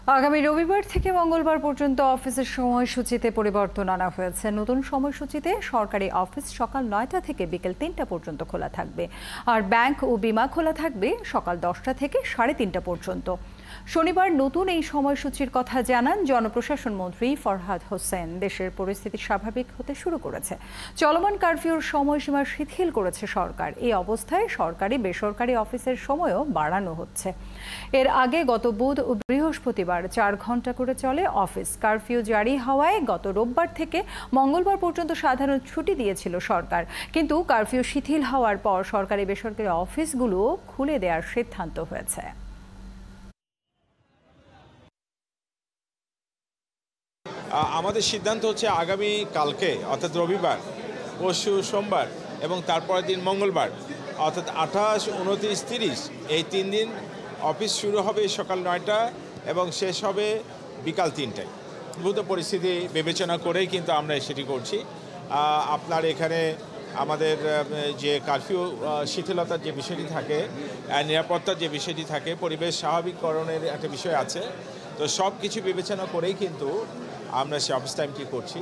আগামী রবিবার থেকে মঙ্গলবার পর্যন্ত অফিসের সময়সূচিতে পরিবর্তন আনা হয়েছে। নতুন সময়সূচিতে সরকারি অফিস সকাল ৯টা থেকে বিকেল ৩টা পর্যন্ত খোলা থাকবে, আর ব্যাংক ও বিমা খোলা থাকবে সকাল 10টা থেকে 3:30 পর্যন্ত। শনিবার নতুন এই সময়সূচির কথা জানান জনপ্রশাসন মন্ত্রী ফরহাদ হোসেন। দেশের পরিস্থিতি স্বাভাবিক হতে শুরু করেছে, চলমান কারফিউর সময়সীমা শিথিল করেছে সরকার। এই অবস্থায় সরকারি বেসরকারি অফিসের সময়ও বাড়ানো হচ্ছে। এর আগে গত বুধ ও বৃহস্পতিবার 4 ঘন্টা করে চলে অফিস। কারফিউ জারি হওয়ায় গত রোববার থেকে মঙ্গলবার পর্যন্ত সাধারণ ছুটি দিয়েছিল সরকার, কিন্তু কারফিউ শিথিল হওয়ার পর সরকারি বেসরকারি অফিসগুলো খুলে দেওয়ার সিদ্ধান্ত হয়েছে। আমাদের সিদ্ধান্ত হচ্ছে আগামী কালকে অর্থাৎ রবিবার, পরশু সোমবার এবং তারপরের দিন মঙ্গলবার অর্থাৎ 28, 29, 30 এই 3 দিন অফিস শুরু হবে সকাল 9টা এবং শেষ হবে বিকাল 3টায়। ভূত পরিস্থিতি বিবেচনা করেই কিন্তু আমরা সেটি করছি। আপনার এখানে আমাদের যে কারফিউ শিথিলতার যে বিষয়টি থাকে, নিরাপত্তার যে বিষয়টি থাকে, পরিবেশ স্বাভাবিককরণের একটা বিষয় আছে। তো সব কিছু বিবেচনা করেই কিন্তু আমরা সে অফিস টাইমটি করছি।